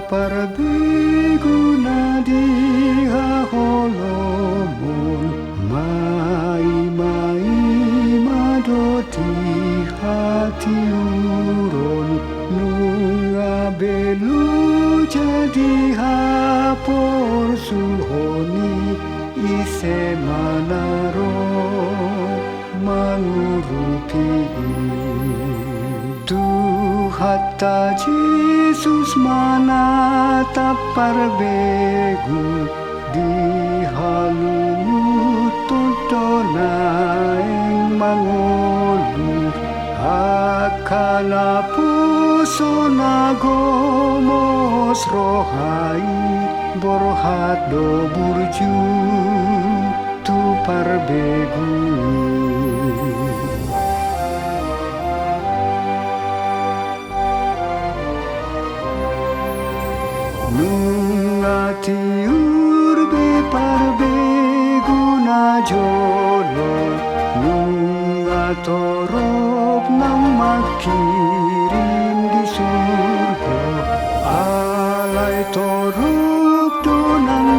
parbiguna di haholomon mai madoti hati uron nunga belu jadi hapor suhoni ise manaro mangurupi Tuhatta Jesus mana tapar begu di halungut tonaeng mangolu akala puso nagomos rohai borhat do burju tu parbegu Nungati urbe parbeguna jolo Nunga torop nang makirim di surga Alay torop do nang